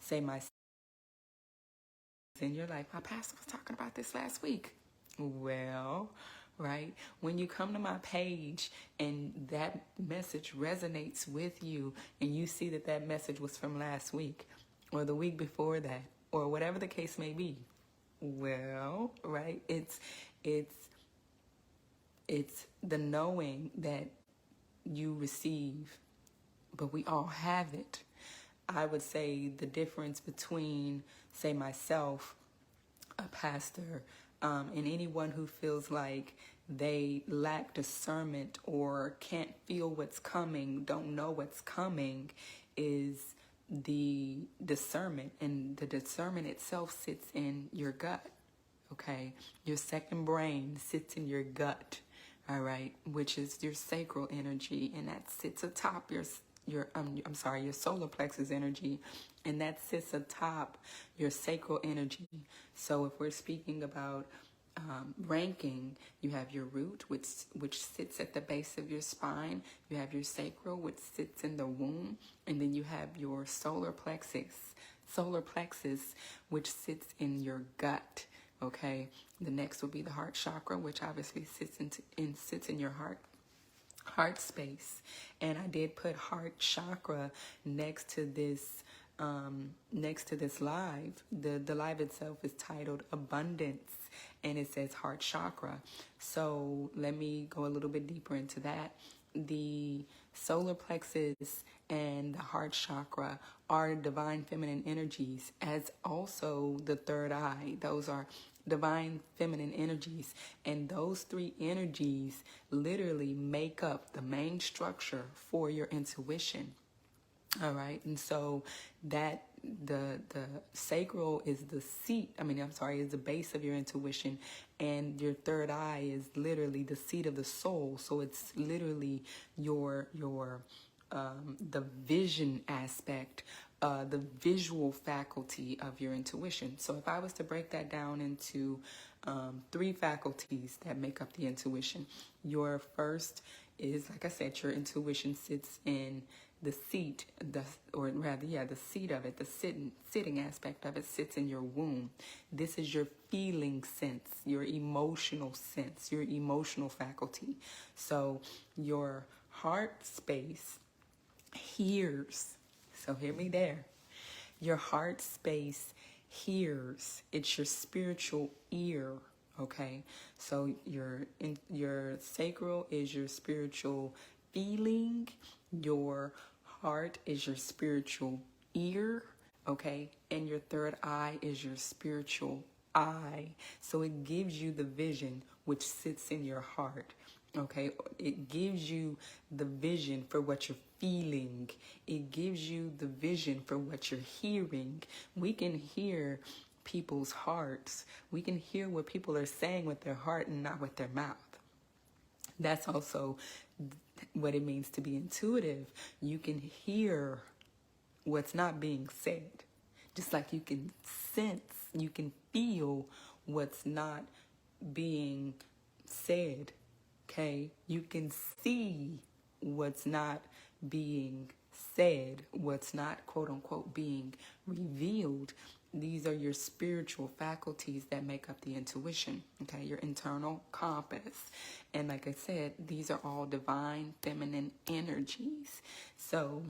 say my and you're like, my pastor was talking about this last week. Well, right, when you come to my page and that message resonates with you and you see that that message was from last week or the week before that or whatever the case may be, well, right, it's the knowing that you receive, but we all have it. I would say the difference between, say, myself, a pastor, and anyone who feels like they lack discernment or can't feel what's coming, don't know what's coming, is the discernment. And the discernment itself sits in your gut, okay? Your second brain sits in your gut, all right, which is your sacral energy, and that sits atop your solar plexus energy, and that sits atop your sacral energy. So if we're speaking about ranking, you have your root, which sits at the base of your spine. You have your sacral, which sits in the womb, and then you have your solar plexus, which sits in your gut. Okay, the next will be the heart chakra, which obviously sits in your heart space. And I did put heart chakra next to this live. The live itself is titled Abundance, and it says heart chakra. So let me go a little bit deeper into that. The solar plexus and the heart chakra are divine feminine energies, as also the third eye. Those are divine feminine energies, and those three energies literally make up the main structure for your intuition. All right, and so that the sacral is the seat. Is the base of your intuition, and your third eye is literally the seat of the soul. So it's literally your the vision aspect, the visual faculty of your intuition. So if I was to break that down into three faculties that make up the intuition, your first is, like I said, your intuition sits in the seat, the seat of it, the sitting aspect of it sits in your womb. This is your feeling sense, your emotional sense, your emotional faculty. So your heart space hears. So hear me there. Your heart space hears. It's your spiritual ear. Okay. So your sacral is your spiritual feeling. Your heart is your spiritual ear. Okay. And your third eye is your spiritual eye. So it gives you the vision which sits in your heart. Okay, it gives you the vision for what you're feeling. It gives you the vision for what you're hearing. We can hear people's hearts. We can hear what people are saying with their heart and not with their mouth. That's also what it means to be intuitive. You can hear what's not being said. Just like you can sense, you can feel what's not being said. Okay, you can see what's not being said, what's not, quote unquote, being revealed. These are your spiritual faculties that make up the intuition, okay, your internal compass. And like I said, these are all divine feminine energies. So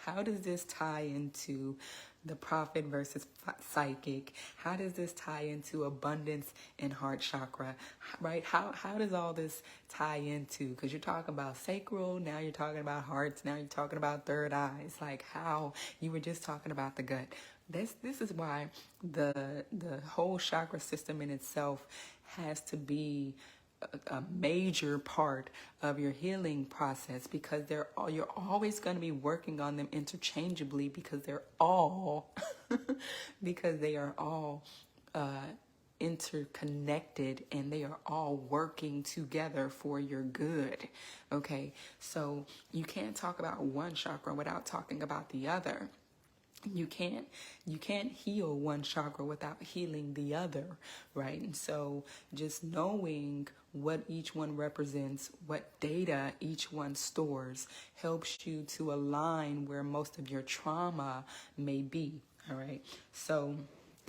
how does this tie into the prophet versus psychic? How does this tie into abundance and heart chakra, right? How does all this tie into? Because you're talking about sacral, now you're talking about hearts, now you're talking about third eyes. Like how you were just talking about the gut. This is why the whole chakra system in itself has to be a major part of your healing process, because you're always going to be working on them interchangeably, because they're all interconnected, and they are all working together for your good. Okay, so you can't talk about one chakra without talking about the other. You can't heal one chakra without healing the other, right? And so just knowing what each one represents, what data each one stores, helps you to align where most of your trauma may be. All right, so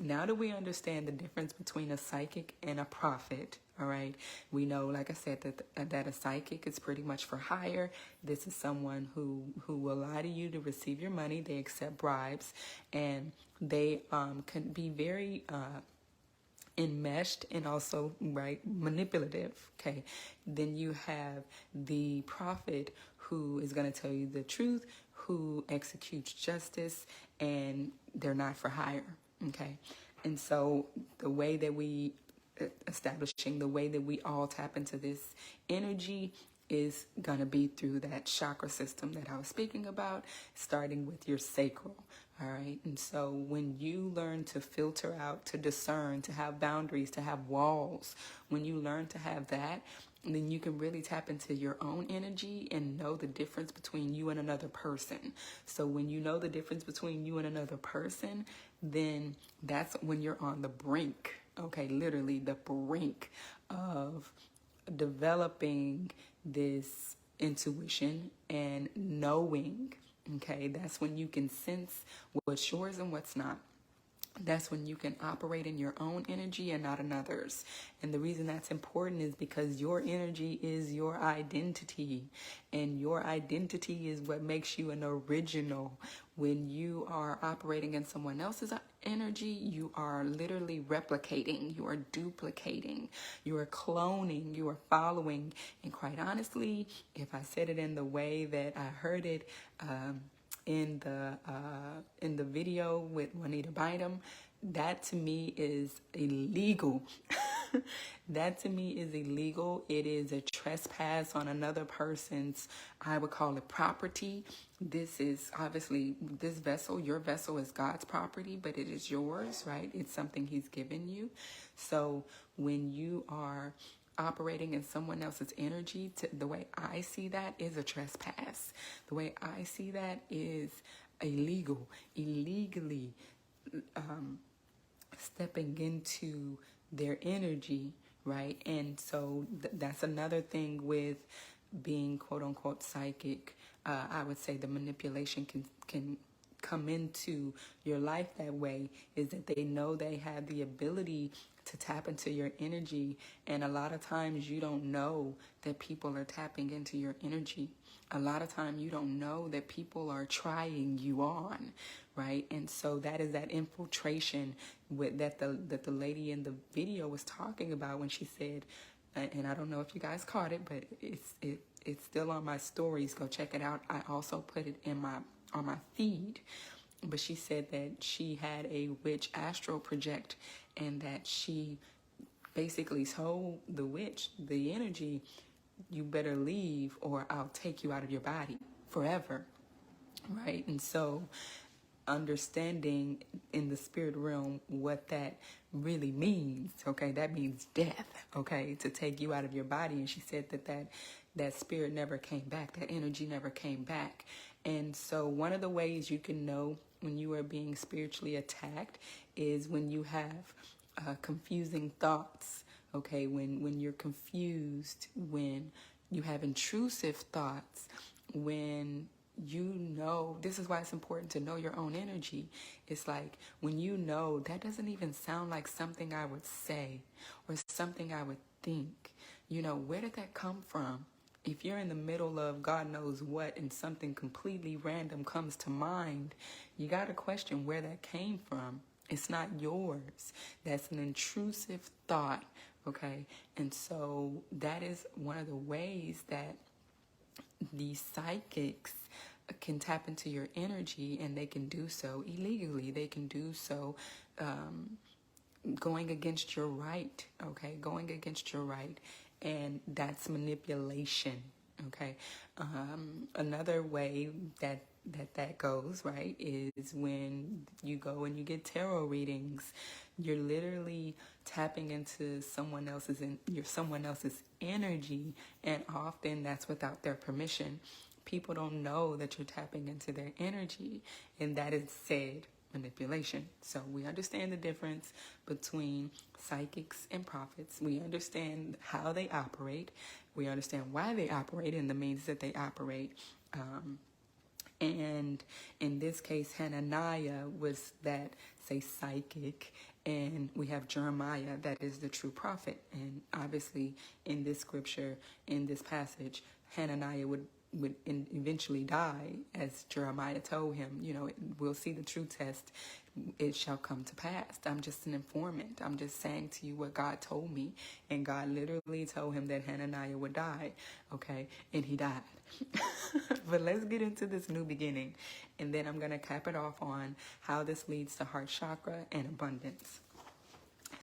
now that we understand the difference between a psychic and a prophet, all right, we know, like I said, that a psychic is pretty much for hire. This is someone who will lie to you to receive your money. They accept bribes, and they can be very enmeshed and also, right, manipulative. Okay, then you have the prophet, who is going to tell you the truth, who executes justice, and they're not for hire. Okay, and so the way that we all tap into this energy is going to be through that chakra system that I was speaking about, starting with your sacral. All right. And so when you learn to filter out, to discern, to have boundaries, to have walls, when you learn to have that, then you can really tap into your own energy and know the difference between you and another person. So when you know the difference between you and another person, then that's when you're on the brink, okay, literally the brink of developing this intuition and knowing, okay, that's when you can sense what's yours and what's not. That's when you can operate in your own energy and not another's. And the reason that's important is because your energy is your identity. And your identity is what makes you an original. When you are operating in someone else's energy, you are literally replicating, you are duplicating, you are cloning, you are following. And quite honestly, if I said it in the way that I heard it, in the video with Juanita Bynum, that to me is illegal. That to me is illegal. It is a trespass on another person's, I would call it, property. This is obviously, this vessel, your vessel is God's property, but it is yours, right? It's something He's given you. So when you are operating in someone else's energy, the way I see that is a trespass. The way I see that is illegal, illegally stepping into their energy, right? And so that's another thing with being quote unquote psychic. I would say the manipulation can come into your life that way, is that they know they have the ability to tap into your energy. And a lot of times you don't know that people are tapping into your energy. A lot of time you don't know that people are trying you on, right? And so that is that infiltration that the lady in the video was talking about when she said, and I don't know if you guys caught it, but it's still on my stories. Go check it out. I also put it on my feed. But she said that she had a witch astral project, and that she basically told the witch, the energy, you better leave or I'll take you out of your body forever, right? And so understanding in the spirit realm what that really means, okay, that means death, okay, to take you out of your body. And she said that spirit never came back, that energy never came back. And so one of the ways you can know when you are being spiritually attacked is when you have confusing thoughts, okay, when you're confused, when you have intrusive thoughts, when you know, this is why it's important to know your own energy. It's like when you know that doesn't even sound like something I would say or something I would think. You know, where did that come from? If you're in the middle of God knows what and something completely random comes to mind, you got to question where that came from. It's not yours. That's an intrusive thought, okay? And so that is one of the ways that these psychics can tap into your energy, and they can do so illegally. They can do so going against your right, okay? Going against your right. And that's manipulation, okay? Another way that goes, right, is when you go and you get tarot readings. You're literally tapping into someone else's energy, and often that's without their permission. people don't know that you're tapping into their energy, and that is said manipulation. So we understand the difference between psychics and prophets. We understand how they operate. We understand why they operate and the means that they operate. And in this case, Hananiah was that, say, psychic, and we have Jeremiah that is the true prophet. And obviously, in this scripture, in this passage, Hananiah would eventually die, as Jeremiah told him. You know, we'll see the true test. It shall come to pass. I'm just an informant. I'm just saying to you what God told me. And God literally told him that Hananiah would die. Okay? And he died. But let's get into this new beginning. And then I'm going to cap it off on how this leads to heart chakra and abundance.